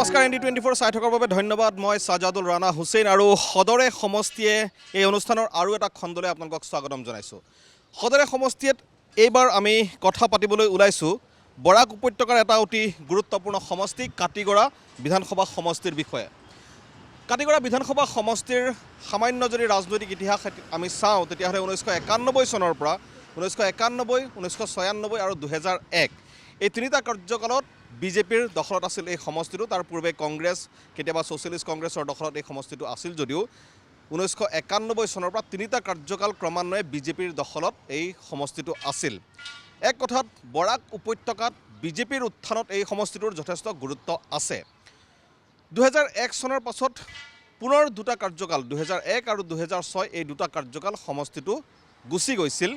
নমস্কাৰ ND24 চাই থকাৰ বাবে ধন্যবাদ মই সাজাদুল ৰাণা হুছেইন আৰু সদৰে সমষ্টিয়ে এই অনুষ্ঠানৰ আৰু এটা খণ্ডলৈ আপোনালোকক স্বাগতম জনাইছোঁ সদৰে সমষ্টিত এইবাৰ আমি কথা পাতিবলৈ ওলাইছোঁ বৰাক উপত্যকাৰ এটা অতি গুৰুত্বপূৰ্ণ সমষ্টি কাটিগড়া বিধানসভা সমষ্টিৰ বিষয়ে কাটিগড়া বিধানসভা সমষ্টিৰ সামান্য যদি ৰাজনৈতিক ইতিহাস আমি চাওঁ তেতিয়াহ'লে 1991 চনৰ পৰা 1991 1996 আৰু 2001 এই তিনিটা কাৰ্যকালত বিজেপিৰ দখলত আছিল এই সমষ্টিটো তাৰ পূৰ্বে কংগ্ৰেছ কেতিয়াবা সোশ্যালিষ্ট কংগ্ৰেছৰ দখলত এই সমষ্টিটো আছিল যদিও 1991 চনৰ পৰা তিনিটা কাৰ্যকাল ক্ৰমান্বয়ে বিজেপিৰ দখলত এই সমষ্টিটো আছিল এক কথাত বৰাক উপত্যকাত বিজেপিৰ উত্থানত এই সমষ্টিটোৰ যথেষ্ট গুৰুত্ব আছে 2001 চনৰ পাছত পুনৰ দুটা কাৰ্যকাল 2001 আৰু 2006 এই দুটা কাৰ্যকাল সমষ্টিটো গুচি গৈছিল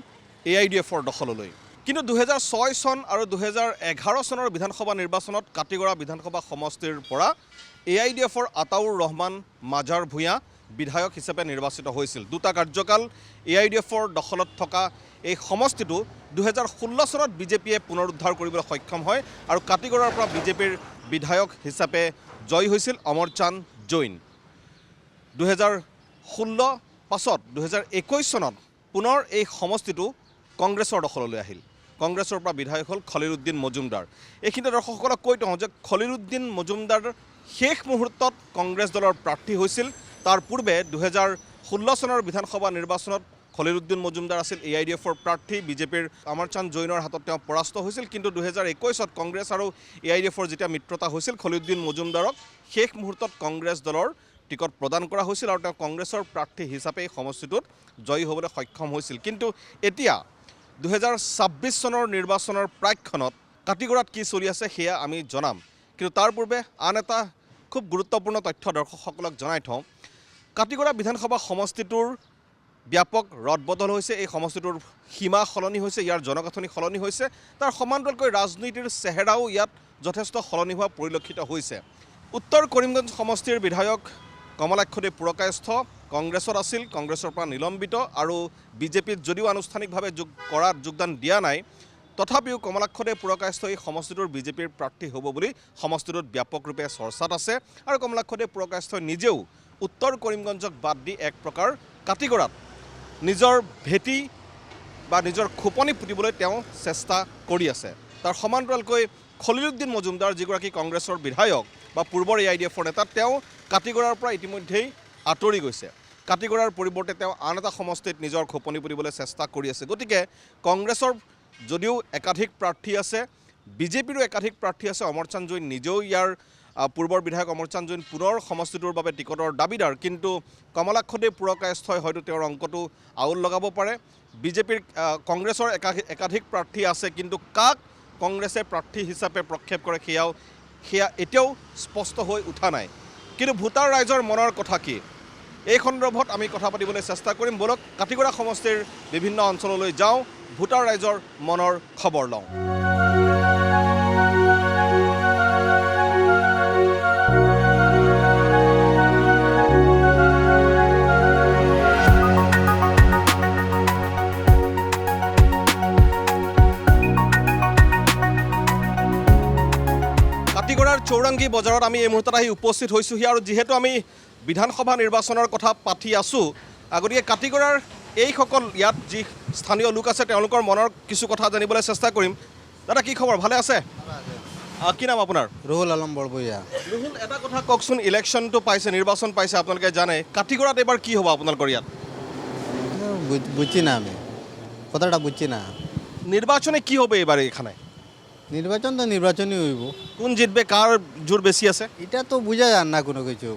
AIDFৰ দখললৈ কিন্তু 2006 চন আৰু 2011 চনৰ বিধানসভা নিৰ্বাচনত কাটিগড়া বিধানসভা সমষ্টিৰ পৰা AIDFৰ আতাউৰ ৰহমান মাজাৰ ভূঞা বিধায়ক হিচাপে নিৰ্বাচিত হৈছিল দুটা কাৰ্যকাল AIDFৰ দখলত থকা এই সমষ্টিটো 2016 চনত বিজেপিয়ে পুনৰুদ্ধাৰ কৰিবলৈ সক্ষম হয় আৰু কাটিগড়াৰ পৰা বিজেপিৰ বিধায়ক হিচাপে জয় হৈছিল অমৰচান্দ জৈন 2016 পাছত 2021 চনত পুনৰ এই সমষ্টিটো কংগ্ৰেছৰ দখললৈ আহিল কংগ্ৰেছৰ পৰা বিধায়ক হ'ল খলিলউদ্দিন মজুমদাৰ এইখিনিতে দৰ্শকসকলক কৈ থওঁ যে খলিলউদ্দিন মজুমদাৰ শেষ মুহূৰ্তত কংগ্ৰেছ দলৰ প্ৰাৰ্থী হৈছিল তাৰ পূৰ্বে 2016 চনৰ বিধানসভা নিৰ্বাচনত খলিলউদ্দিন মজুমদাৰ আছিল AIDFৰ প্ৰাৰ্থী বিজেপিৰ অমৰচান্দ জৈনৰ হাতত তেওঁ পৰাস্ত হৈছিল কিন্তু 2021ত কংগ্ৰেছ আৰু AIDFৰ যেতিয়া মিত্ৰতা হৈছিল খলিলউদ্দিন মজুমদাৰক শেষ মুহূৰ্তত কংগ্ৰেছ দলৰ টিকট প্ৰদান কৰা হৈছিল আৰু তেওঁ কংগ্ৰেছৰ প্ৰাৰ্থী হিচাপে এই সমষ্টিটোত জয়ী হ'বলৈ সক্ষম হৈছিল কিন্তু এতিয়া 2026 চনৰ নিৰ্বাচনৰ প্ৰাক্ষণত কাটিগড়াত কি চলি আছে সেয়া আমি জনাম কিন্তু তাৰ পূৰ্বে আন এটা খুব গুৰুত্বপূৰ্ণ তথ্য দৰ্শকসকলক জনাই থওঁ কাটিগড়া বিধানসভা সমষ্টিটোৰ ব্যাপক ৰদবদল হৈছে এই সমষ্টিটোৰ সীমা সলনি হৈছে ইয়াৰ জনগাঁথনি সলনি হৈছে তাৰ সমান্তৰালকৈ ৰাজনীতিৰ চেহেৰাও ইয়াত যথেষ্ট সলনি হোৱা পৰিলক্ষিত হৈছে উত্তৰ কৰিমগঞ্জ সমষ্টিৰ বিধায়ক কমলাক্ষদেৱ পুৰকায়স্থ কংগ্ৰেছত আছিল কংগ্ৰেছৰ পৰা নিলম্বিত আৰু বিজেপিত যদিও আনুষ্ঠানিকভাৱে যোগদান দিয়া নাই তথাপিও কমলাক্ষদেৱ পুৰকায়স্থ এই সমষ্টিটোৰ বিজেপিৰ প্ৰাৰ্থী হ'ব বুলি সমষ্টিটোত ব্যাপকৰূপে চৰ্চাত আছে আৰু কমলাক্ষদেৱ পুৰকায়স্থই নিজেও উত্তৰ কৰিমগঞ্জক বাদ দি এক প্ৰকাৰ কাটিগড়াত নিজৰ ভেটি বা নিজৰ খোপনি পুতিবলৈ তেওঁ চেষ্টা কৰি আছে তাৰ সমান্তৰালকৈ খলিলউদ্দিন মজুমদাৰ যিগৰাকী কংগ্ৰেছৰ বিধায়ক বা পূৰ্বৰ AIDFৰ নেতা তেওঁ কাটিগড়াৰ পৰা ইতিমধ্যেই আঁতৰি গৈছে কাটিগড়াৰ পৰিৱৰ্তে তেওঁ আন এটা সমষ্টিত নিজৰ খোপনি পুতিবলৈ চেষ্টা কৰি আছে গতিকে কংগ্ৰেছৰ যদিও একাধিক প্ৰাৰ্থী আছে বিজেপিৰো একাধিক প্ৰাৰ্থী আছে অমৰচান্দ জৈন নিজেও ইয়াৰ পূৰ্বৰ বিধায়ক অমৰচান্দ জৈন পুনৰ সমষ্টিটোৰ বাবে টিকটৰ দাবীদাৰ কিন্তু কমলাক্ষদেৱ পুৰকায়স্থই হয়তো তেওঁৰ অংকটো আউল লগাব পাৰে বিজেপিৰ কংগ্ৰেছৰ একাধিক প্ৰাৰ্থী আছে কিন্তু কাক কংগ্ৰেছে প্ৰাৰ্থী হিচাপে প্ৰক্ষেপ কৰে সেয়া এতিয়াও স্পষ্ট হৈ উঠা নাই কিন্তু ভোটাৰ ৰাইজৰ মনৰ কথা কি এই সন্দৰ্ভত আমি কথা পাতিবলৈ চেষ্টা কৰিম বলক কাটিগড়া সমষ্টিৰ বিভিন্ন অঞ্চললৈ যাওঁ ভোটাৰ ৰাইজৰ মনৰ খবৰ লওঁ কাটিগড়াৰ চৌৰাংগী বজাৰত আমি এই মুহূৰ্তত আহি উপস্থিত হৈছোঁহি আৰু যিহেতু আমি বিধানসভা নিৰ্বাচনৰ কথা পাতি আছোঁ গতিকে কাটিগড়াৰ এইসকল ইয়াত যি স্থানীয় লোক আছে তেওঁলোকৰ মনৰ কিছু কথা জানিবলৈ চেষ্টা কৰিম দাদা কি খবৰ ভালে আছে কি নাম আপোনাৰ ৰুহুল আলম বৰবৰীয়া ৰুহুল এটা কথা কওকচোন ইলেকশ্যনটো পাইছে নিৰ্বাচন পাইছে আপোনালোকে জানে কাটিগড়াত এবাৰ কি হ'ব আপোনালোকৰ ইয়াত বুঝছি না আমি কথাটা বুঝছি না নিৰ্বাচনে কি হবে এবাৰ এখানে নির্বাচন তো নির্বাচনই হইব কোন জিতবে কার জোর বেশি আছে এটা তো বোঝা যান না কোনো কিছু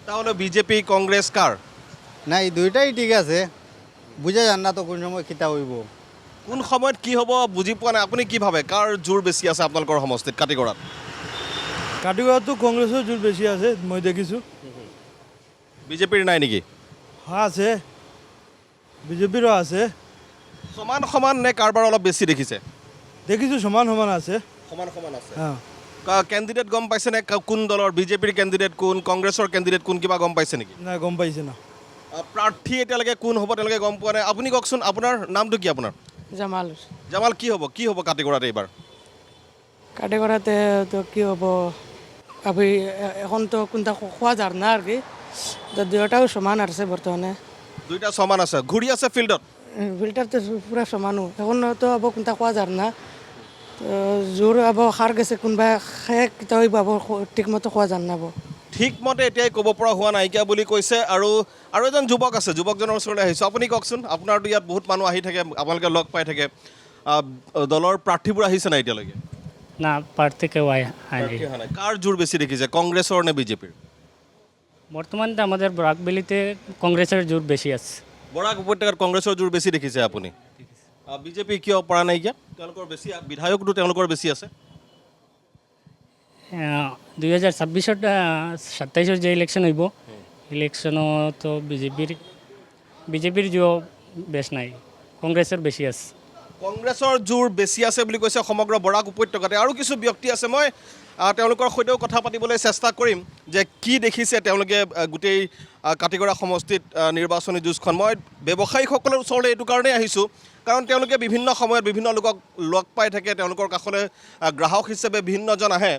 তাহলে বিজেপি কংগ্রেস কার না এই দুইটাই ঠিক আছে বোঝা যান না তো কোন সময় খিতা হইব কোন সময়ত কি হ'ব বুজি পোৱা নাই আপুনি কি ভাবে কাৰ জোৰ বেছি আছে আপোনালোকৰ সমষ্টিত কাটিগড়াত কাটিগড়াতো কংগ্ৰেছৰ জোৰ বেছি আছে মই দেখিছোঁ বিজেপিৰ নাই নেকি আছে বিজেপিৰো আছে সমান সমান নে কাৰবাৰ অলপ বেছি দেখিছে দেখিছোঁ সমান সমান আছে সমান সমান আছে অঁ কেণ্ডিডেট গম পাইছে নে কোন দলৰ বিজেপিৰ কেণ্ডিডেট কোন কংগ্ৰেছৰ কেণ্ডিডেট কোন কিবা গম পাইছে নেকি নাই গম পাইছে না প্ৰাৰ্থী এতিয়ালৈকে কোন হ'ব তেওঁলোকে গম পোৱা নাই আপুনি কওকচোন আপোনাৰ নামটো কি আপোনাৰ জামাল জামাল কি হ'ব কাটিগড়াত এইবাৰ কাটিগড়াতে তো কি হ'ব আপনি এখন তো কোনটা খোয়া যার না আর কি তো দুটাও সমান আছে বর্তমানে দুইটা সমান আছে ঘূৰি আছে ফিল্ডত ফিল্টার তো পুরা সমানও এখন তো আব কোনটা খোয়া যার না তো জোর আব সার গেছে কোনবা খায় কিতা হইব আব ঠিকমতো খোয়া যার না আব ঠিকমতে এতিয়াই ক'ব পৰা হোৱা নাইকিয়া বুলি কৈছে আৰু এজন যুৱক আছে যুৱকজনৰ ওচৰলৈ আহিছোঁ আপুনি কওকচোন আপোনাৰতো ইয়াত বহুত মানুহ আহি থাকে আপোনালোকে লগ পাই থাকে দলৰ প্ৰাৰ্থীবোৰ আহিছে নাই এতিয়ালৈকে না প্ৰাৰ্থী কেউ আয়নি প্ৰাৰ্থী অহা নাই কাৰ জোৰ বেছি দেখিছে কংগ্ৰেছৰ নে বিজেপিৰ বৰ্তমানে তো আমাদেৰ ব্ৰাকবেলিতে কংগ্ৰেসেৰ জোৰ বেশি আছে বৰাক উপত্যকাত কংগ্ৰেছৰ জোৰ বেছি দেখিছে আপুনি বিজেপি কিয় পৰা নাইকিয়া তেওঁলোকৰ বেছি বিধায়কটো তেওঁলোকৰ বেছি আছে 2026 27 যে ইলেকশন হইব ইলেকশনও তো বিজেপিৰ জোৰ বেশ নাই কংগ্ৰেসেৰ বেশি আছে কংগ্ৰেছৰ জোৰ বেছি আছে বুলি কৈছে সমগ্ৰ বৰাক উপত্যকাতে আৰু কিছু ব্যক্তি আছে মই তেওঁলোকৰ সৈতেও কথা পাতিবলৈ চেষ্টা কৰিম যে কি দেখিছে তেওঁলোকে গোটেই কাটিগড়া সমষ্টিত নিৰ্বাচনী যুঁজখন মই ব্যৱসায়ীসকলৰ ওচৰলৈ এইটো কাৰণেই আহিছোঁ কাৰণ তেওঁলোকে বিভিন্ন সময়ত বিভিন্ন লোকক লগ পাই থাকে তেওঁলোকৰ কাষলৈ গ্ৰাহক হিচাপে বিভিন্নজন আহে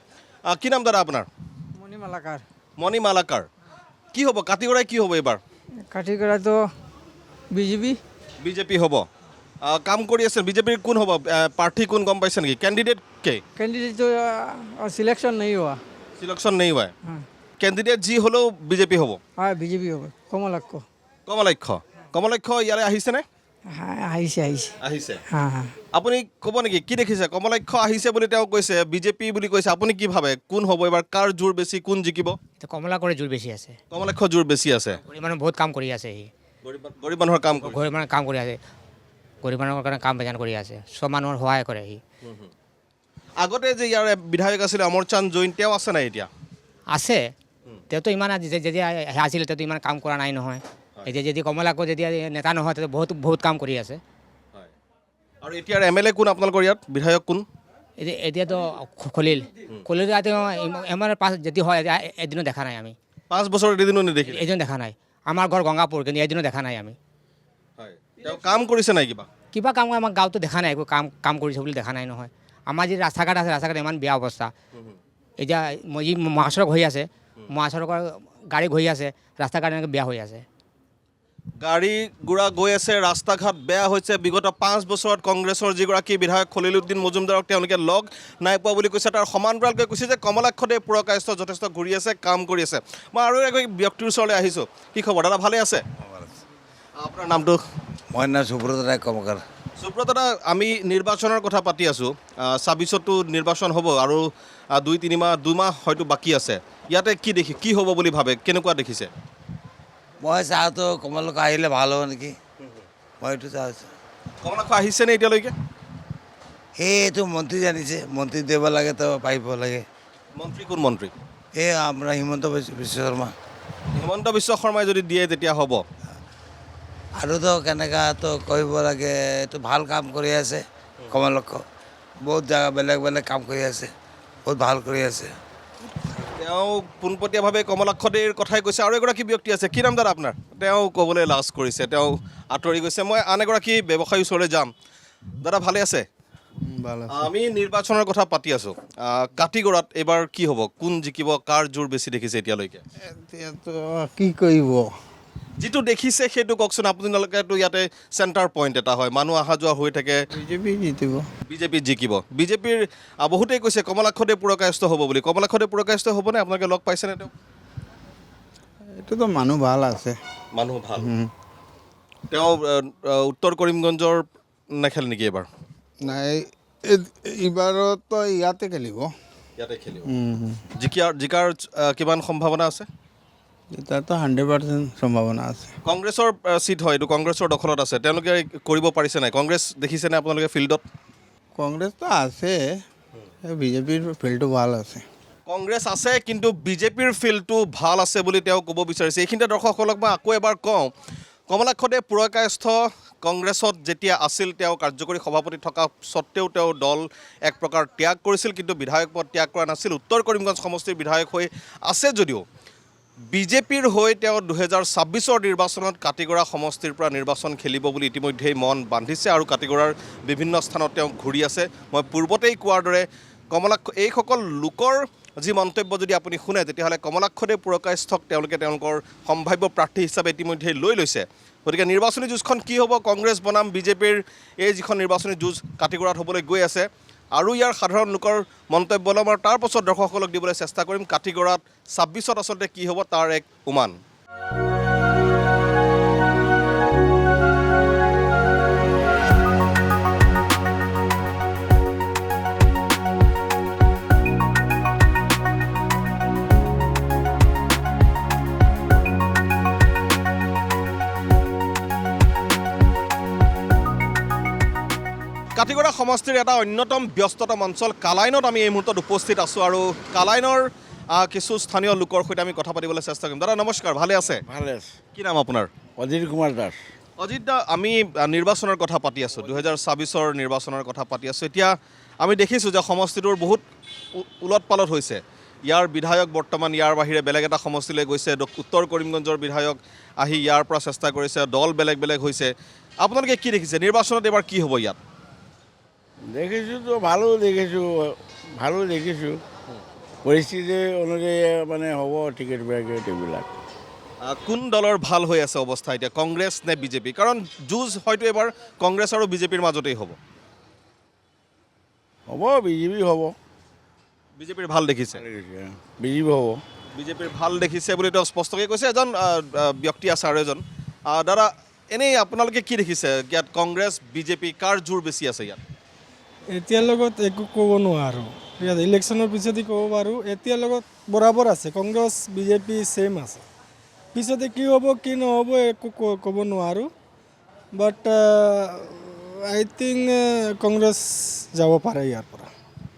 কি নাম দাদা আপোনাৰ মণি মালাকাৰ মণি মালাকাৰ কি হ'ব কাটিগড়াই কি হ'ব এইবাৰ কাঠিগড়াতো বিজেপি বিজেপি হ'ব কাম কৰি আছে বিজেপিৰ কোন হ'ব প্ৰাৰ্থী কোন গম পাইছে নেকি কেণ্ডিডেট কে कैंडिडेट तो सिलेक्शन नहीं हुआ সিলেকশ্যন নেই হয় हाँ কেণ্ডিডেট যি হ'লেও বিজেপি হ'ব हाँ बीजेपी होगा कमलक को কমলাক্ষ ইয়ালৈ আহিছেনে हाँ आइसे आइसे আহিছে हाँ हाँ আপুনি ক'ব নেকি কি দেখিছে কমলাক্ষ আহিছে বুলি তেওঁ কৈছে বিজেপি বুলি কৈছে আপুনি কি ভাবে কোন হ'ব এবাৰ কাৰ জোৰ বেছি কোন জিকিব তো কমলা কৰে জোৰ বেশি আছে কমলাক্ষ জোৰ বেছি আছে গৰিব মানুষ বহুত কাম কৰে আছে সি গৰীব মানুহৰ কাম কৰে গরিব মানুষ কাম করে আছে গরিব মানুষের কারণে কাম বেজান করে আছে সব মানুষের সহায় করে সি আগতে যে ইয়াৰ বিধায়ক আছিলে অমৰ চান্দ জৈন তেওঁ আছে নাই এতিয়া আছে তেওঁ তো ইমান যদি আছিল তেওঁ ইমান কাম কৰা নাই নহয় এতিয়া যদি কমলাকো যদি নেতা নহয় তেতিয়া বহুত বহুত কাম কৰি আছে আৰু এতিয়াৰ এমএলএ কোন আপোনালোকৰ ইয়াত বিধায়ক কোন এতিয়াতো খলিল আমাৰ পাছ যদি হয় এদিনো দেখা নাই আমি 5 বছৰ এদিনো নেদেখিলে এদিনো দেখা নাই আমাৰ ঘৰ গংগাপুৰ কিন্তু এদিনো দেখা নাই আমি তেওঁ কাম কৰিছে নাই কিবা কিবা কাম আমাৰ গাঁৱতো দেখা নাই একো কাম কৰিছে বুলি দেখা নাই নহয় আমাৰ যি ৰাস্তা ঘাট আছে ৰাস্তা ঘাট ইমান বেয়া অৱস্থা এতিয়া যি মহাসড়ক হৈ আছে মহাসড়কৰ গাড়ী গৈ আছে ৰাস্তা ঘাট এনেকৈ বেয়া হৈ আছে গাড়ী গুড়া গৈ আছে ৰাস্তা ঘাট বেয়া হৈছে বিগত 5 বছৰত কংগ্ৰেছৰ যিগৰাকী বিধায়ক খলিলুদ্দিন মজুমদাৰক তেওঁলোকে লগ নাই পোৱা বুলি কৈছে তাৰ সমান্তৰালকৈ কৈছে যে কমলাক্ষদেৱ পুৰকায়স্থ যথেষ্ট ঘূৰি আছে কাম কৰি আছে মই আৰু এগৰাকী ব্যক্তিৰ ওচৰলৈ আহিছোঁ কি খবৰ দাদা ভালে আছে আপোনাৰ নামটো মই নাম সুব্ৰত ৰায় কৰ্মকাৰ সুব্ৰত দাদা আমি নিৰ্বাচনৰ কথা পাতি আছোঁ 26তো নিৰ্বাচন হ'ব আৰু 2 মাহ হয়তো বাকী আছে ইয়াতে কি হ'ব বুলি ভাবে কেনেকুৱা দেখিছে মই চাহটো কমলক আহিলে ভাল হ'ব নেকি মই এইটো চাহ আছোঁ কমলাক্ষ আহিছেনে এতিয়ালৈকে সেইটো মন্ত্ৰী জানিছে মন্ত্ৰী দিব লাগে তো পাৰিব লাগে মন্ত্ৰী কোন মন্ত্ৰী এই আপোনাৰ হিমন্ত বিশ্ব শৰ্মা হিমন্ত বিশ্ব শৰ্মাই যদি দিয়ে তেতিয়া হ'ব আৰু তো কেনেকুৱা তো কৰিব লাগে এইটো ভাল কাম কৰি আছে কমলক্ষ বহুত জেগা বেলেগ বেলেগ কাম কৰি আছে বহুত ভাল কৰি আছে তেওঁ পোনপটীয়াভাৱে কমলাক্ষদেৱৰ কথাই কৈছে আৰু এগৰাকী ব্যক্তি আছে কি নাম দাদা আপোনাৰ তেওঁ ক'বলৈ লাজ কৰিছে তেওঁ আঁতৰি গৈছে মই আন এগৰাকী ব্যৱসায়ী ওচৰলৈ যাম দাদা ভালে আছে ভাল আমি নিৰ্বাচনৰ কথা পাতি আছোঁ কাটিগড়াত এইবাৰ কি হ'ব কোন জিকিব কাৰ জোৰ বেছি দেখিছে এতিয়ালৈকে এতিয়াতো কি কৰিব যিটো দেখিছে সেইটো কওকচোন আপোনালোকেতো ইয়াতে চেণ্টাৰ পইণ্ট এটা হয় মানুহ অহা যোৱা হৈ থাকে বিজেপি জিতিব বিজেপিত জিকিব বিজেপিৰ বহুতেই কৈছে কমলাক্ষদেৱ পুৰকায়স্থ হ'ব বুলি কমলাক্ষদেৱ পুৰকায়স্থ হ'বনে আপোনালোকে লগ পাইছেনে তেওঁ এইটোতো মানুহ ভাল আছে মানুহ ভাল তেওঁ উত্তৰ কৰিমগঞ্জৰ নেখেলে নেকি এবাৰ নাই এইবাৰতো ইয়াতে খেলিব ইয়াতে খেলিব জিকাৰ কিমান সম্ভাৱনা আছে এতিয়াতো 100% সম্ভাৱনা আছে কংগ্ৰেছৰ চিট হয় এইটো কংগ্ৰেছৰ দখলত আছে তেওঁলোকে কৰিব পাৰিছে নাই কংগ্ৰেছ দেখিছেনে আপোনালোকে ফিল্ডত কংগ্ৰেছটো আছে বিজেপিৰ ফিল্ডটো ভাল আছে কংগ্ৰেছ আছে কিন্তু বিজেপিৰ ফিল্ডটো ভাল আছে বুলি তেওঁ ক'ব বিচাৰিছে এইখিনিতে দৰ্শকসকলক মই আকৌ এবাৰ কওঁ কমলাক্ষদেৱ পুৰকায়স্থ কংগ্ৰেছত যেতিয়া আছিল তেওঁ কাৰ্যকৰী সভাপতি থকা স্বত্তেও তেওঁ দল এক প্ৰকাৰ ত্যাগ কৰিছিল কিন্তু বিধায়ক পদ ত্যাগ কৰা নাছিল উত্তৰ কৰিমগঞ্জ সমষ্টিৰ বিধায়ক হৈ আছে যদিও বিজেপিৰ হৈ তেওঁ 2026ৰ নিৰ্বাচনত কাটিগড়া সমষ্টিৰ পৰা নিৰ্বাচন খেলিব বুলি ইতিমধ্যেই মন বান্ধিছে আৰু কাটিগড়াৰ বিভিন্ন স্থানত তেওঁ ঘূৰি আছে মই পূৰ্বতেই কোৱাৰ দৰে এইসকল লোকৰ যি মন্তব্য যদি আপুনি শুনে তেতিয়াহ'লে কমলাক্ষদেৱ পুৰকায়স্থক তেওঁলোকে তেওঁলোকৰ সম্ভাৱ্য প্ৰাৰ্থী হিচাপে ইতিমধ্যে লৈ লৈছে গতিকে নিৰ্বাচনী যুঁজখন কি হ'ব কংগ্ৰেছ বনাম বিজেপিৰ এই যিখন নিৰ্বাচনী যুঁজ কাটিগড়াত হ'বলৈ গৈ আছে আৰু ইয়াৰ সাধাৰণ লোকৰ মন্তব্য ল'ম আৰু তাৰ পাছত দৰ্শকসকলক দিবলৈ চেষ্টা কৰিম কাটিগড়াত 26ত আচলতে কি হ'ব তাৰ এক উমান কাটিগড়া সমষ্টিৰ এটা অন্যতম ব্যস্ততম অঞ্চল কালাইনত আমি এই মুহূৰ্তত উপস্থিত আছোঁ আৰু কালাইনৰ কিছু স্থানীয় লোকৰ সৈতে আমি কথা পাতিবলৈ চেষ্টা কৰিম দাদা নমস্কাৰ ভালে আছে ভালে আছে কি নাম আপোনাৰ অজিত কুমাৰ দাস অজিত দা আমি নিৰ্বাচনৰ কথা পাতি আছোঁ 2026ৰ নিৰ্বাচনৰ কথা পাতি আছোঁ এতিয়া আমি দেখিছোঁ যে সমষ্টিটোৰ বহুত উলট পালট হৈছে ইয়াৰ বিধায়ক বৰ্তমান ইয়াৰ বাহিৰে বেলেগ এটা সমষ্টিলৈ গৈছে উত্তৰ কৰিমগঞ্জৰ বিধায়ক আহি ইয়াৰ পৰা চেষ্টা কৰিছে দল বেলেগ বেলেগ হৈছে আপোনালোকে কি দেখিছে নিৰ্বাচনত এবাৰ কি হ'ব ইয়াত দেখিছোঁ তো ভালো দেখিছোঁ পৰিস্থিতি অনুযায়ী মানে হ'ব টিকেট ব্ৰেকেট এইবিলাক কোন দলৰ ভাল হৈ আছে অৱস্থা এতিয়া কংগ্ৰেছ নে বিজেপি কাৰণ যুঁজ হয়তো এবাৰ কংগ্ৰেছ আৰু বিজেপিৰ মাজতেই হ'ব বিজেপি হ'ব বিজেপিৰ ভাল দেখিছে বিজেপি হ'ব বিজেপিৰ ভাল দেখিছে বুলি তেওঁ স্পষ্টকৈ কৈছে এজন ব্যক্তি আছে আৰু এজন দাদা এনেই আপোনালোকে কি দেখিছে ইয়াত কংগ্ৰেছ বিজেপি কাৰ জোৰ বেছি আছে ইয়াত এতিয়াৰ লগত একো ক'ব নোৱাৰোঁ ইয়াত ইলেকশ্যনৰ পিছতে ক'ব পাৰোঁ এতিয়াৰ লগত বৰাবৰ আছে কংগ্ৰেছ বিজেপি ছেইম আছে পিছতে কি হ'ব কি নহ'ব একো ক'ব নোৱাৰোঁ বাট আই থিংক কংগ্ৰেছ যাব পাৰে ইয়াৰ পৰা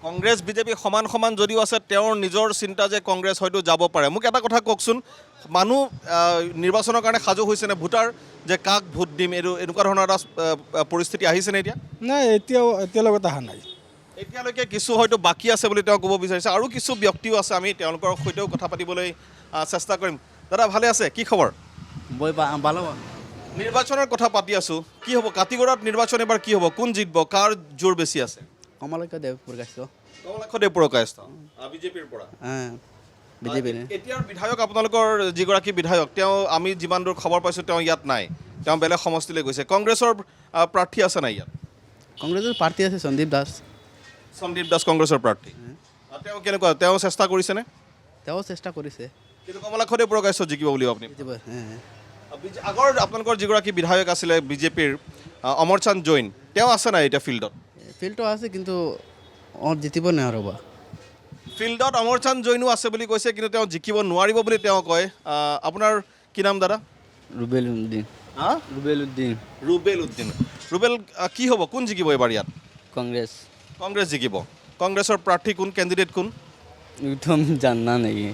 কংগ্ৰেছ বিজেপি সমান সমান যদিও আছে তেওঁৰ নিজৰ চিন্তা যে কংগ্ৰেছ হয়তো যাব পাৰে মোক এটা কথা কওকচোন মানুহ নিৰ্বাচনৰ কাৰণে সাজু হৈছেনে ভোটাৰ যে কাক ভোট দিম এইটো এনেকুৱা ধৰণৰ এটা পৰিস্থিতি আহিছেনে এতিয়া নাই এতিয়ালৈকে অহা নাই এতিয়ালৈকে কিছু হয়তো বাকী আছে বুলি তেওঁ ক'ব বিচাৰিছে আৰু কিছু ব্যক্তিও আছে আমি তেওঁলোকৰ সৈতেও কথা পাতিবলৈ চেষ্টা কৰিম দাদা ভালে আছে কি খবৰ ভালো নিৰ্বাচনৰ কথা পাতি আছোঁ কি হ'ব কাটিগড়াত নিৰ্বাচন এবাৰ কি হ'ব কোন জিতব কাৰ জোৰ বেছি আছে কমলাক্ষদেৱ পুৰকায়স্থ কমলাক্ষদেৱ পুৰকায়স্থ বিজেপিৰ পৰা এতিয়াৰ বিধায়ক আপোনালোকৰ যিগৰাকী বিধায়ক তেওঁ আমি যিমান দূৰ খবৰ পাইছোঁ তেওঁ ইয়াত নাই তেওঁ বেলেগ সমষ্টিলৈ গৈছে কংগ্ৰেছৰ প্ৰাৰ্থী আছে নাই ইয়াত কংগ্ৰেছৰ প্ৰাৰ্থী আছে সন্দীপ দাস কংগ্ৰেছৰ প্ৰাৰ্থী তেওঁ কেনেকুৱা তেওঁ চেষ্টা কৰিছেনে তেওঁ চেষ্টা কৰিছে কিন্তু কমলাক্ষদেৱ পুৰকায়স্থ জিকিব বুলি আপুনি আগৰ আপোনালোকৰ যিগৰাকী বিধায়ক আছিলে বিজেপিৰ অমৰচান্দ জৈন তেওঁ আছে নাই এতিয়া ফিল্ডটো আছে কিন্তু জিতিব নোৱাৰিব ফিল্ডত অমৰচান্দ জৈনো আছে বুলি কৈছে কিন্তু তেওঁ জিকিব নোৱাৰিব বুলি তেওঁ কয় আপোনাৰ কি নাম দাদা ৰুবেল উদ্দিন ৰুবেল কি হ'ব কোন জিকিব এবাৰ ইয়াত কংগ্ৰেছ জিকিব কংগ্ৰেছৰ প্ৰাৰ্থী কোন কেণ্ডিডেট কোন একদম জানা নেকি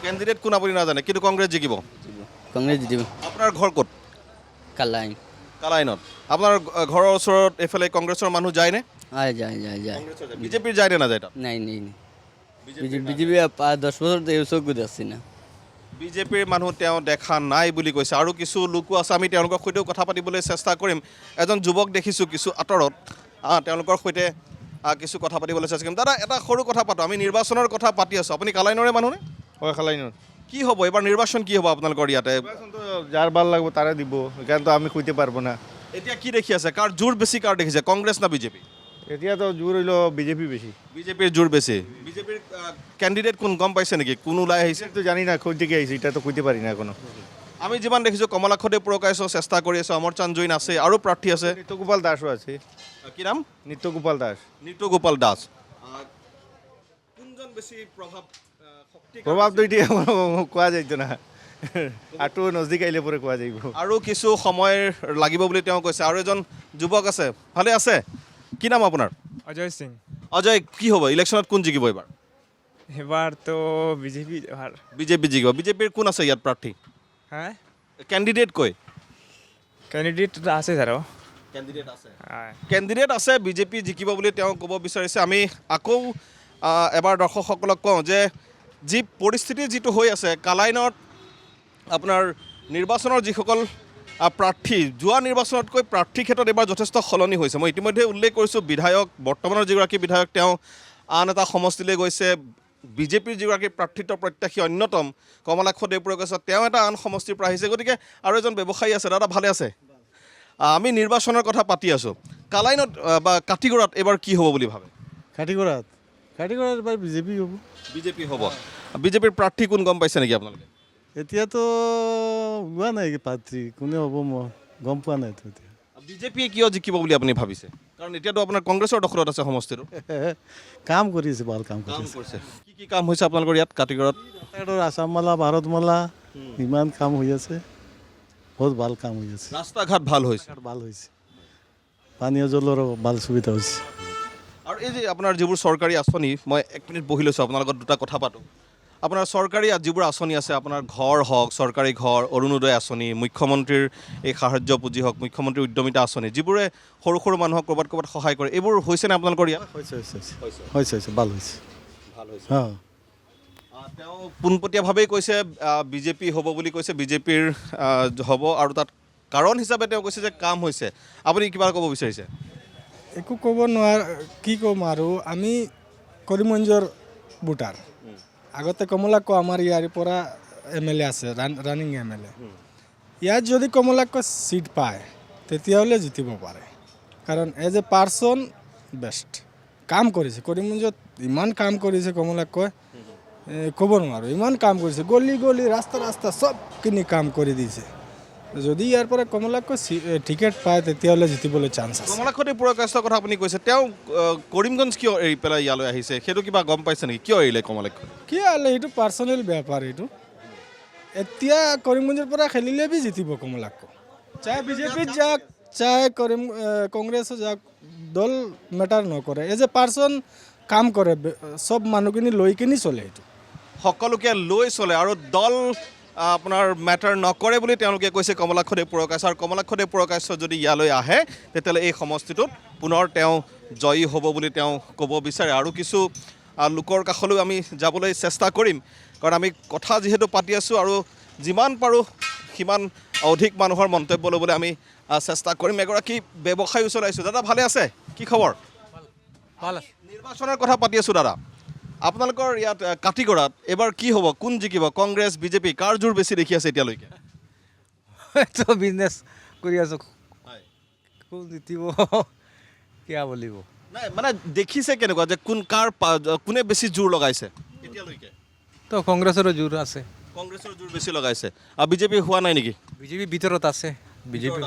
কেণ্ডিডেট কোন আপুনি নাজানে কিন্তু কংগ্ৰেছ জিকিব কংগ্ৰেছ জিতিব আপোনাৰ ঘৰ ক'ত কালাইনত আপোনাৰ ঘৰৰ ওচৰত এইফালে কংগ্ৰেছৰ মানুহ যায়নে যায় বিজেপিৰ যায় নে নাযায় তাত নাই বিজেপি 10 বছৰ চব গোট আছে না বিজেপিৰ মানুহ তেওঁ দেখা নাই বুলি কৈছে আৰু কিছু লোকো আছে আমি তেওঁলোকৰ সৈতেও কথা পাতিবলৈ চেষ্টা কৰিম এজন যুৱক দেখিছোঁ কিছু আঁতৰত তেওঁলোকৰ সৈতে কিছু কথা পাতিবলৈ চেষ্টা কৰিম দাদা এটা সৰু কথা পাতোঁ আমি নিৰ্বাচনৰ কথা পাতি আছোঁ আপুনি কালাইনৰে মানুহনে হয় খালাইনত কি হ'ব এবাৰ নিৰ্বাচন কি হ'ব আপোনালোকৰ ইয়াতে যাৰ ভাল লাগব তাৰে দিব সেইকাৰণে আমি কইতে পাৰবো না এতিয়া কি দেখি আছে কাৰ জোৰ বেছি কাৰ দেখিছে কংগ্ৰেছ না বিজেপি এতিয়া তো জোৰ হইল বিজেপি বেশি বিজেপিৰ জোৰ বেছি বিজেপিৰ কেণ্ডিডেট কোন গম পাইছে নেকি কোন ওলাই আহিছে তো জানি না কই থেকে আইছে এটা তো কইতে পারি না এখনো আমি যিমান দেখিছোঁ কমলাক্ষদেৱ পুৰকায়স্থ চেষ্টা কৰি আছে অমৰচান্দ জৈন আছে আৰু প্ৰাৰ্থী আছে নিত্যগোপাল দাসও আছে কি নাম নিত্যগোপাল দাস নিত্যগোপাল দাস কোনজন বেছি প্রভাব তো এটি কোয়া যাইতো না আটো নজদিক আইলে পরে কোয়া যাইব আৰু কিছু সময় লাগিব বুলি তেওঁ কৈছে আৰু এজন যুৱক আছে ভালে আছে কি নাম আপোনাৰ অজয় সিং অজয় কি হ'ব ইলেকশ্যনত কোন জিকিব এবাৰ এবাৰ তো বিজেপি বিজেপি জিকিব বিজেপিৰ কোন আছে ইয়াত প্ৰাৰ্থী হ্যাঁ কেণ্ডিডেট কৈ ক্যান্ডিডেট আছে স্যাৰ কেণ্ডিডেট আছে বিজেপি জিকিব বুলি তেওঁ ক'ব বিচাৰিছে আমি আকৌ এবাৰ দৰ্শকসকলক কওঁ যে যি পৰিস্থিতি যিটো হৈ আছে কালাইনত আপোনাৰ নিৰ্বাচনৰ যিসকল প্ৰাৰ্থী যোৱা নিৰ্বাচনতকৈ প্ৰাৰ্থীৰ ক্ষেত্ৰত এবাৰ যথেষ্ট সলনি হৈছে মই ইতিমধ্যে উল্লেখ কৰিছোঁ বিধায়ক বৰ্তমানৰ যিগৰাকী বিধায়ক তেওঁ আন এটা সমষ্টিলৈ গৈছে বিজেপিৰ যিগৰাকী প্ৰাৰ্থিত্ব প্ৰত্যাশী অন্যতম কমলাক্ষ দেৱপুৰকাছ তেওঁ এটা আন সমষ্টিৰ পৰা আহিছে গতিকে আৰু এজন ব্যৱসায়ী আছে দাদা ভালে আছে আমি নিৰ্বাচনৰ কথা পাতি আছোঁ কালাইনত বা কাটিগড়াত এইবাৰ কি হ'ব বুলি ভাবে কাটিগড়াত এবাৰ বিজেপি হ'ব বিজেপি হ'ব বিজেপিৰ প্ৰাৰ্থী কোন গম পাইছে নেকি আপোনালোকে এতিয়াতো ওলোৱা নাই প্ৰাৰ্থী কোনে হ'ব মই গম পোৱা নাইতো এতিয়া বিজেপিয়ে কিয় জিকিব বুলি আপুনি ভাবিছে কাৰণ এতিয়াতো আপোনাৰ কংগ্ৰেছৰ দখলত আছে সমষ্টিটো কাম কৰিছে ভাল কাম কাম কৰিছে কৰিছে কি কাম হৈছে আপোনালোকৰ ইয়াত কাটিগড়ত আসামমালা ভাৰতমালা ইমান কাম হৈ আছে বহুত ভাল কাম হৈ আছে ৰাস্তা ঘাট ভাল হৈছে ভাল হৈছে পানীয় জলৰো ভাল সুবিধা হৈছে আৰু এই যে আপোনাৰ যিবোৰ চৰকাৰী আঁচনি মই 1 মিনিট বহি লৈছোঁ আপোনাৰ লগত দুটা কথা পাতোঁ আপোনাৰ চৰকাৰী যিবোৰ আঁচনি আছে আপোনাৰ ঘৰ হওক চৰকাৰী ঘৰ অৰুণোদয় আঁচনি মুখ্যমন্ত্ৰীৰ এই সাহাৰ্য পুঁজি হওক মুখ্যমন্ত্ৰীৰ উদ্যমিতা আঁচনি যিবোৰে সৰু সৰু মানুহক ক'ৰবাত সহায় কৰে এইবোৰ হৈছেনে আপোনালোকৰ ইয়াত হৈছে ভাল হৈছে ভাল হৈছে অঁ তেওঁ পোনপটীয়াভাৱেই কৈছে বিজেপি হ'ব বুলি কৈছে বিজেপিৰ হ'ব আৰু তাত কাৰণ হিচাপে তেওঁ কৈছে যে কাম হৈছে আপুনি কিবা ক'ব বিচাৰিছে একো ক'ব কি ক'ম আৰু আমি কৰিমগঞ্জৰ ভোটাৰ আগতে কমলাক্ষ আমাৰ ইয়াৰ পৰা MLA আছে ৰানিং MLA ইয়াত যদি কমলাক্ষ চিট পায় তেতিয়াহ'লে জিতিব পাৰে কাৰণ এজ এ পাৰ্চন বেষ্ট কাম কৰিছে কৰিমগঞ্জত ইমান কাম কৰিছে কমলাক্ষই ক'ব নোৱাৰোঁ ইমান কাম কৰিছে গলি গলি ৰাস্তা চবখিনি কাম কৰি দিছে যদি ইয়াৰ পৰা কমলাক্ষ টিকেট পায় তেতিয়াহ'লে জিতিবলৈ চান্স আছে কমলাক্ষ দেৱপুৰকাছৰ কথা আপুনি কৈছে তেওঁ কৰিমগঞ্জ কিয় এৰি পেলাই ইয়ালৈ আহিছে সেইটো কিবা গম পাইছে নেকি কিয় এৰিলে কমলাক্ষ কি হ'লে সেইটো পাৰ্চনেল বেপাৰ এইটো এতিয়া কৰিমগঞ্জৰ পৰা খেলিলে বি জিতিব কমলাক্ষ চাহে বিজেপিত যাওক চাহে কংগ্ৰেছত যাওক দল মেটাৰ নকৰে এজ এ পাৰ্চন কাম কৰে চব মানুহখিনি লৈ কিনি চলে এইটো সকলোকে লৈ চলে আৰু দল আপোনাৰ মেটাৰ নকৰে বুলি তেওঁলোকে কৈছে কমলাক্ষ দেৱপুৰকাছ আৰু কমলাক্ষ দেৱপুৰকাছ যদি ইয়ালৈ আহে তেতিয়াহ'লে এই সমষ্টিটোত পুনৰ তেওঁ জয়ী হ'ব বুলি তেওঁ ক'ব বিচাৰে আৰু কিছু লোকৰ কাষলৈ আমি যাবলৈ চেষ্টা কৰিম কাৰণ আমি কথা যিহেতু পাতি আছোঁ আৰু যিমান পাৰোঁ সিমান অধিক মানুহৰ মন্তব্য ল'বলৈ আমি চেষ্টা কৰিম এগৰাকী ব্যৱসায়ী ওচৰলৈ আহিছোঁ দাদা ভালে আছে কি খবৰ ভাল আছে নিৰ্বাচনৰ কথা পাতি আছোঁ দাদা আপোনালোকৰ ইয়াত কাটিগড়াত এবাৰ কি হ'ব কোন জিকিব কংগ্ৰেছ বিজেপি কাৰ জোৰ বেছি দেখি আছে এতিয়ালৈকে তো বিজনেছ কৰি আছোঁ কোন জিতিব কিয়া বুলিব নাই মানে দেখিছে কেনেকুৱা যে কোনে বেছি জোৰ লগাইছে এতিয়ালৈকে তো কংগ্ৰেছৰো জোৰ আছে কংগ্ৰেছৰ জোৰ বেছি লগাইছে আৰু বিজেপি হোৱা নাই নেকি বিজেপি ভিতৰত আছে বিজেপি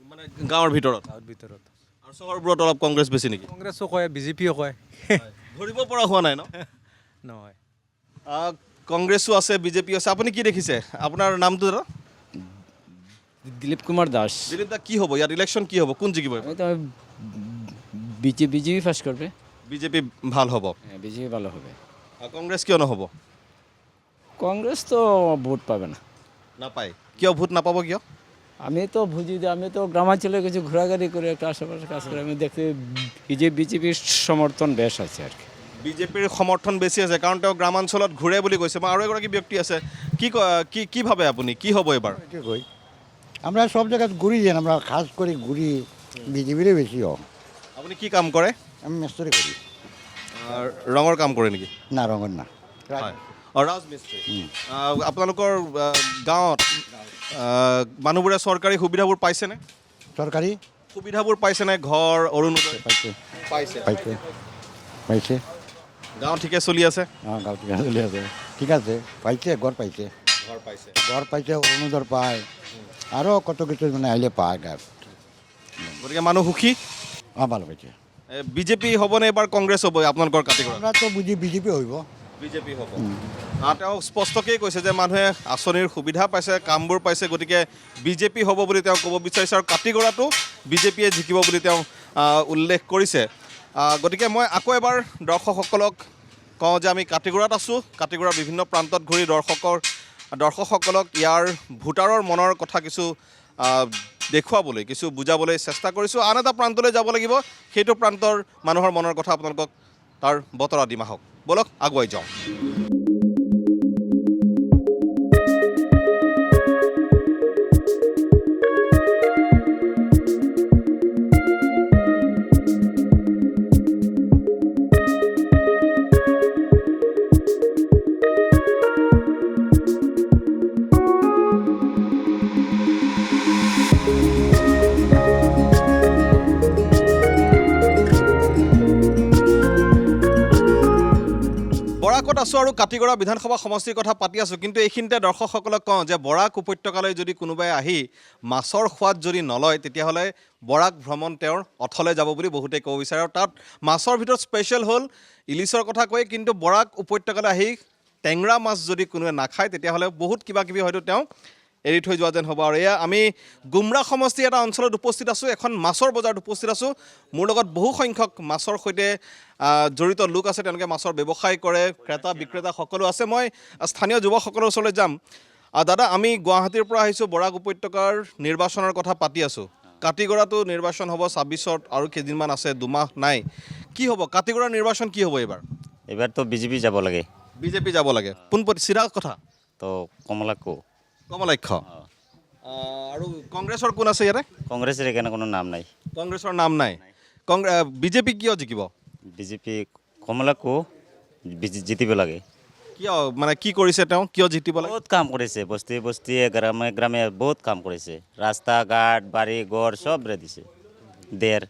মানে গাঁৱৰ ভিতৰত ভিতৰত আৰু চহৰবোৰত অলপ কংগ্ৰেছ বেছি নেকি কংগ্ৰেছো কয় বিজেপিও কয় ধৰিব পৰা হোৱা নাই ন নহয় কংগ্ৰেছো আছে বিজেপি আছে আপুনি কি দেখিছে আপোনাৰ নামটো দাদা দিলীপ কুমার দাস দিলীপ দা কি হ'ব ইয়াত ইলেকশ্যন কি হ'ব কোন জিকিব বিজেপি ফার্স্ট করবে বিজেপি ভাল হ'ব হ্যাঁ বিজেপি ভালো হবে আৰু কংগ্ৰেছ কিয় নহ'ব কংগ্রেস তো ভোট পাবে না নাপায় কিয় ভোট নাপাব কিয় আমি তো গ্রামাঞ্চলে কিছু ঘোরাঘুরি করে একটা আশেপাশে কাজ করে আমি দেখতে বিজেপির সমর্থন বেশ আছে আর কি বিজেপিৰ সমৰ্থন বেছি আছে কাৰণ তেওঁ গ্ৰামাঞ্চলত ঘূৰে বুলি কৈছে মই আৰু এগৰাকী ব্যক্তি আছে কি ভাবে আপুনি কি হ'ব এবাৰ কই আমৰা সব জায়গায় ঘুৰি যান আমৰা খাস কৰে ঘুৰি বিজেপিৰে বেশি হও আপুনি কি কাম কৰে আমি মেস্তৰি কৰি ৰঙৰ কাম কৰে নেকি না ৰঙেৰ না হয় ৰাজমিস্ত্ৰী আপোনালোকৰ গাঁৱত মানুহবোৰে চৰকাৰী সুবিধাবোৰ পাইছেনে সৰকাৰি সুবিধাবোৰ পাইছেনে ঘৰ অৰুণোদয় পাইছে পাইছে পাইছে পাইছে গাঁও ঠিকে চলি আছে গাঁও ঠিক আছে চলি আছে ঠিক আছে পাইছে ঘর পাইছে ঘৰ পাইছে ঘর পাইছে অরুণোদয় পায় আরও কত কিছু মানে আইলে পায় গাছ গতিকে মানুহ সুখী ভালো পাইছে বিজেপি হ'বনে এবাৰ কংগ্ৰেছ হ'ব আপোনালোকৰ কাটিগড়াত আমরা তো বুঝি বিজেপি হইব বিজেপি হ'ব তেওঁ স্পষ্টকেই কৈছে যে মানুহে আঁচনিৰ সুবিধা পাইছে কামবোৰ পাইছে গতিকে বিজেপি হ'ব বুলি তেওঁ ক'ব বিচাৰিছে আৰু কাটিগড়াতো বিজেপিয়ে জিকিব বুলি তেওঁ উল্লেখ কৰিছে গতিকে মই আকৌ এবাৰ দৰ্শকসকলক কওঁ যে আমি কাটিগড়াত আছোঁ কাটিগড়াৰ বিভিন্ন প্ৰান্তত ঘূৰি দৰ্শকসকলক ইয়াৰ ভোটাৰৰ মনৰ কথা কিছু দেখুৱাবলৈ কিছু বুজাবলৈ চেষ্টা কৰিছোঁ আন এটা প্ৰান্তলৈ যাব লাগিব সেইটো প্ৰান্তৰ মানুহৰ মনৰ কথা আপোনালোকক তাৰ বতৰা দিম আহক বলক আগুৱাই যাওঁ বৰাকত আছোঁ আৰু কাটিগড়া বিধানসভা সমষ্টিৰ কথা পাতি আছোঁ, কিন্তু এইখিনিতে দৰ্শকসকলক কওঁ যে বৰাক উপত্যকালৈ যদি কোনোবাই আহি মাছৰ সোৱাদ যদি নলয় তেতিয়াহ'লে বৰাক ভ্ৰমণ তেওঁৰ অথলে যাব বুলি বহুতেই ক'ব বিচাৰে। আৰু তাত মাছৰ ভিতৰত স্পেচিয়েল হ'ল ইলিচৰ কথা কয়, কিন্তু বৰাক উপত্যকালৈ আহি টেঙৰা মাছ যদি কোনোৱে নাখায় তেতিয়াহ'লে বহুত কিবা কিবি হয়তো তেওঁ এৰি থৈ যোৱা যেন হ'ব। আৰু এয়া আমি গুমৰা সমষ্টি এটা অঞ্চলত উপস্থিত আছোঁ, এখন মাছৰ বজাৰত উপস্থিত আছোঁ। মোৰ লগত বহু সংখ্যক মাছৰ সৈতে জড়িত লোক আছে, তেওঁলোকে মাছৰ ব্যৱসায় কৰে, ক্ৰেতা বিক্ৰেতা সকলো আছে। মই স্থানীয় যুৱকসকলৰ ওচৰলৈ যাম। দাদা, আমি গুৱাহাটীৰ পৰা আহিছোঁ, বৰাক উপত্যকাৰ নিৰ্বাচনৰ কথা পাতি আছোঁ। কাটিগড়াতো নিৰ্বাচন হ'ব 26ত, আৰু কেইদিনমান আছে, 2 মাহ নাই। কি হ'ব কাটিগড়াৰ নিৰ্বাচন, কি হ'ব এইবাৰ? এবাৰ তো বিজেপি যাব লাগে। বিজেপি যাব লাগে, পোনপটীয়া চিধা কথা। তো কমলাকো কমলাক্ষ আৰু কংগ্ৰেছৰ কোন আছে ইয়াতে? কংগ্ৰেছৰ এখানে কোনো নাম নাই। কংগ্ৰেছৰ নাম নাই। বিজেপি কিয় জিকিব? বিজেপি কমলাকো জিতিব লাগে। কিয়, মানে কি কৰিছে তেওঁ, কিয় জিতিব লাগে? বহুত কাম কৰিছে, বস্তি বস্তিয়ে গ্ৰামে গ্ৰামে বহুত কাম কৰিছে। ৰাস্তা ঘাট বাৰী ঘৰ চব দিছে, দেৰ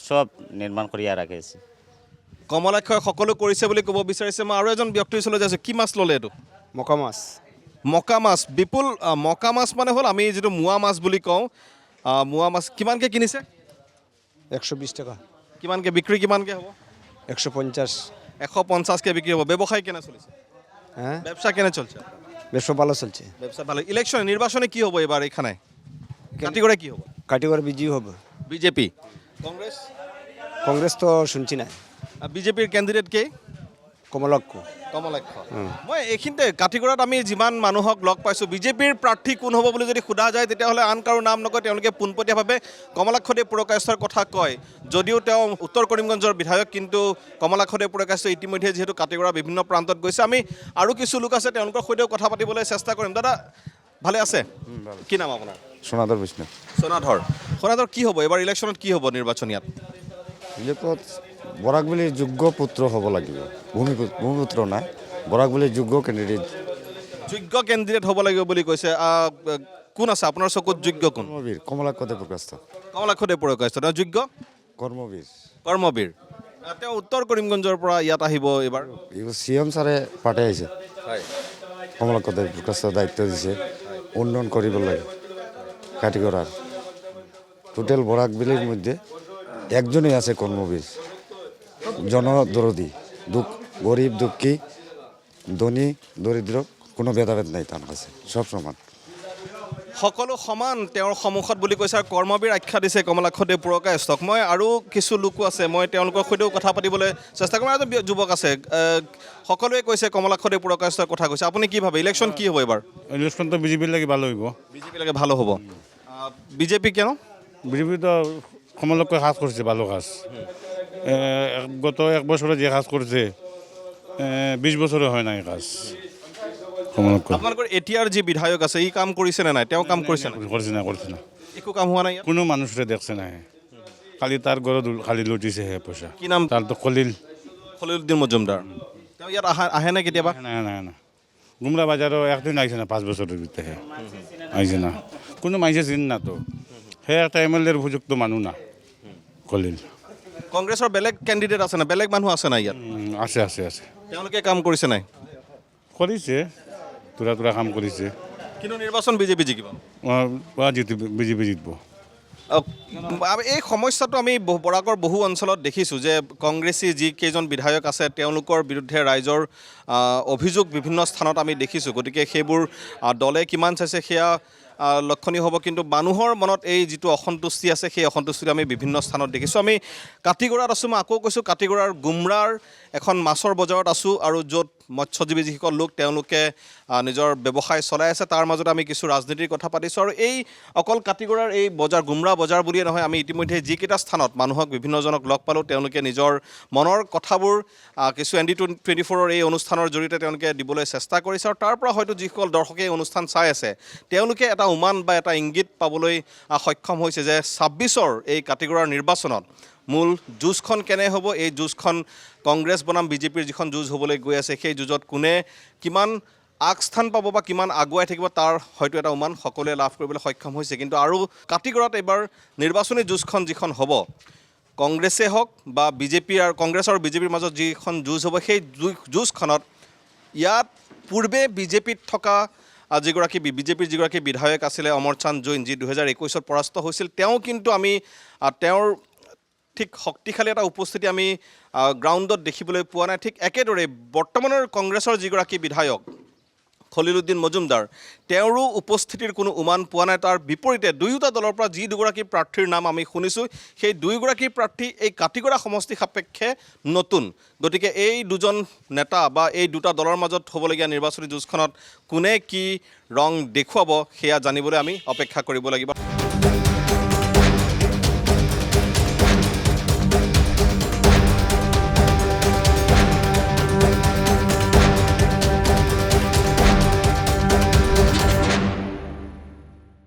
চব নিৰ্মাণ কৰি ৰাখিছে। কমলাক্ষই সকলো কৰিছে বুলি ক'ব বিচাৰিছে। মই আৰু এজন ব্যক্তিৰ ওচৰলৈ যাইছোঁ। কি মাছ ল'লে এইটো? মকা মাছ। মকা মাছ। বিপুল, মকা মাছ মানে হ'ল আমি যিটো মোৱা মাছ বুলি কওঁ। মোৱা মাছ কিমানকৈ কিনিছে? 120 টাকা। কিমানকৈ বিক্ৰী, কিমানকৈ হ'ব? 150। 150কৈ বিক্ৰী হ'ব। ব্যৱসায় কেনে চলিছে? হ্যাঁ, ব্যবসা কেনে চলছে? ব্যবসা ভালো চলছে। ব্যবসা ভালো। ইলেকশন নির্বাচনে কি হবে এবার এখানে? কাটিগড়ায় কি হবে? কাটিগড় বিজয়ী হবে। বিজেপি, কংগ্রেস? কংগ্রেস তো শুনছি না। বিজেপিৰ ক্যান্ডিডেট কে? কমলাক্ষ। কমলাক্ষ। মই এইখিনিতে কাটিগড়াত আমি যিমান মানুহক লগ পাইছোঁ, বিজেপিৰ প্ৰাৰ্থী কোন হ'ব বুলি যদি সোধা যায় তেতিয়াহ'লে আন কাৰো নাম নকয়, তেওঁলোকে পোনপটীয়াভাৱে কমলাক্ষদেৱ পুৰকায়স্থৰ কথা কয়। যদিও তেওঁ উত্তৰ কৰিমগঞ্জৰ বিধায়ক, কিন্তু কমলাক্ষদেৱ পুৰকায়স্থ ইতিমধ্যে যিহেতু কাটিগড়া বিভিন্ন প্ৰান্তত গৈছে। আমি আৰু কিছু লোক আছে, তেওঁলোকৰ সৈতেও কথা পাতিবলৈ চেষ্টা কৰিম। দাদা ভালে আছে? কি নাম আপোনাৰ? সোনাধৰ বিষ্ণু। সোনাধৰ। সোনাধৰ, কি হ'ব এবাৰ ইলেকশ্যনত, কি হ'ব নিৰ্বাচন ইয়াত? বৰাক বুলি যোগ্য পুত্ৰ হ'ব লাগিব, ভূমিপুত্ৰ নাই, বৰাক বুলি যোগ্য কেণ্ডিডেট। যোগ্য কেণ্ডিডেট হ'ব লাগিব বুলি কৈছে। কোন আছে আপোনাৰ চকুত যোগ্য কোন? কৰ্মবীৰ কমলাক্ষদেৱ পুৰকায়স্থ। কমলাক্ষদেৱ পুৰকায়স্থ তেওঁ যোগ্য কৰ্মবীৰ। কৰ্মবীৰ। তেওঁ উত্তৰ কৰিমগঞ্জৰ পৰা ইয়াত আহিব এইবাৰ। এইবোৰ CM ছাৰে পাতে আহিছে, কমলাক্ষদেৱ পুৰকায়স্থ দায়িত্ব দিছে, উন্নয়ন কৰিব লাগে কাটিগড়াৰ। টোটেল বৰাক বিলিৰ মধ্যে একজনেই আছে কৰ্মবীৰ, জনদৰদি, গৰিব দুঃখী ধনী দৰিদ্ৰ কোনো ভেদাভেদ নাই, তাৰ কাছে সব সমান, সকলো সমান তেওঁৰ সন্মুখত বুলি কৈছে। আৰু কৰ্মবীৰ আখ্যা দিছে কমলাক্ষদেৱ পুৰকায়স্থক। মই আৰু কিছু লোকো আছে, মই তেওঁলোকৰ সৈতেও কথা পাতিবলৈ চেষ্টা কৰিম। এজন যুৱক আছে, সকলোৱে কৈছে কমলাক্ষদেৱ পুৰকায়স্থৰ কথা কৈছে। আপুনি কি ভাবে ইলেকশ্যন কি হ'ব এবাৰ? ইলেকশ্যনটো বিজেপিৰ লাগি ভাল হ'ব। বিজেপি লাগে ভালো হ'ব। বিজেপি কেন? বিজেপি তো কমলকৈ কাজ কৰিছে, ভালো কাজ। গত 1 বছৰে যে কাজ কৰছে 20 বছৰে হয় নাই কাজ। আপোনালোকৰ এতিয়াৰ যি বিধায়ক আছে, ই কাম কৰিছে নে নাই? তেওঁ কাম কৰিছে নে? কৰছে না একো কাম হোৱা নাই ইয়াত? কোনো মানুষৰে দেখছে না, খালি তাৰ ঘৰত খালি লুটিছে হে পইচা। কি নাম? তাৰ তো খলিলুদ্দিন মজুমদাৰ। তেওঁ ইয়াত আহে নে কেতিয়াবা? না গুমরা বাজারও একদিন আইছে না, 5 বছরের ভিতরে আইছে না, কোনো মাইছে চিন না। তো হে একটা MLA উপযুক্ত মানুহ না খলিল। কংগ্ৰেছৰ বেলেগ কেণ্ডিডেট আছে না, বেলেগ মানুহ আছে নাই ইয়াত? আছে আছে আছে, তেওঁলোকে কাম কৰিছে নাই? কৰিছে, তোৰা কাম কৰিছে। কিন্তু নিৰ্বাচন বিজেপি জিকিব। বিজেপি জিতব। এই সমস্যাটো আমি বৰাকৰ বহু অঞ্চলত দেখিছোঁ যে কংগ্ৰেছী যি কেইজন বিধায়ক আছে তেওঁলোকৰ বিৰুদ্ধে ৰাইজৰ অভিযোগ বিভিন্ন স্থানত আমি দেখিছোঁ। গতিকে সেইবোৰ দলে কিমান চাইছে সেয়া লক্ষণীয় হ'ব, কিন্তু মানুহৰ মনত এই যিটো অসন্তুষ্টি আছে সেই অসন্তুষ্টিটো আমি বিভিন্ন স্থানত দেখিছোঁ। আমি কাটিগড়াত আছোঁ, মই আকৌ কৈছোঁ কাটিগড়াৰ গুমৰাৰ এখন মাছৰ বজাৰত আছোঁ, আৰু য'ত মৎস্যজীৱী যিসকল লোক তেওঁলোকে নিজৰ ব্যৱসায় চলাই আছে, তাৰ মাজতে আমি কিছু ৰাজনীতিৰ কথা পাতিছোঁ। আৰু এই অকল কাটিগড়াৰ এই বজাৰ, গুমৰা বজাৰ বুলিয়ে নহয়, আমি ইতিমধ্যে যিকেইটা স্থানত মানুহক বিভিন্নজনক লগ পালোঁ, তেওঁলোকে নিজৰ মনৰ কথাবোৰ কিছু ND24ৰ এই অনুষ্ঠানৰ জৰিয়তে তেওঁলোকে দিবলৈ চেষ্টা কৰিছে। আৰু তাৰ পৰা হয়তো যিসকল দৰ্শকে এই অনুষ্ঠান চাই আছে তেওঁলোকে এটা উমান বা এটা ইংগিত পাবলৈ সক্ষম হৈছে যে 26ৰ এই কাটিগড়াৰ নিৰ্বাচনত মূল যুঁজখন কেনে হ'ব। এই যুঁজখন কংগ্ৰেছ বনাম বিজেপিৰ যিখন যুঁজ হ'বলৈ গৈ আছে, সেই যুঁজত কোনে কিমান আগস্থান পাব বা কিমান আগুৱাই থাকিব তাৰ হয়তো এটা উমান সকলোৱে লাভ কৰিবলৈ সক্ষম হৈছে। কিন্তু আৰু কাটিগড়াত এইবাৰ নিৰ্বাচনী যুঁজখন যিখন হ'ব, কংগ্ৰেছে হওক বা বিজেপি আৰু কংগ্ৰেছ আৰু বিজেপিৰ মাজত যিখন যুঁজ হ'ব সেই যুঁজখনত ইয়াত পূৰ্বে বিজেপিত থকা যিগৰাকী বিজেপিৰ যিগৰাকী বিধায়ক আছিলে অমৰ চান্দ জৈন যি 2021 পৰাস্ত হৈছিল তেওঁ কিন্তু আমি তেওঁৰ ঠিক শক্তিশালী এটা উপস্থিতি আমি গ্ৰাউণ্ডত দেখিবলৈ পোৱা নাই ঠিক একেদৰে বৰ্তমানৰ কংগ্ৰেছৰ যিগৰাকী বিধায়ক খলিলুদ্দিন মজুমদাৰ তেওঁৰো উপস্থিতিৰ কোনো উমান পোৱা নাই তাৰ বিপৰীতে দুয়োটা দলৰ পৰা যি দুগৰাকী প্ৰাৰ্থীৰ নাম আমি শুনিছোঁ সেই দুয়োগৰাকী প্ৰাৰ্থী এই কাটিগড়া সমষ্টি সাপেক্ষে নতুন গতিকে এই দুজন নেতা বা এই দুটা দলৰ মাজত হ'বলগীয়া নিৰ্বাচনী যুঁজখনত কোনে কি ৰং দেখুৱাব সেয়া জানিবলৈ আমি অপেক্ষা কৰিব লাগিব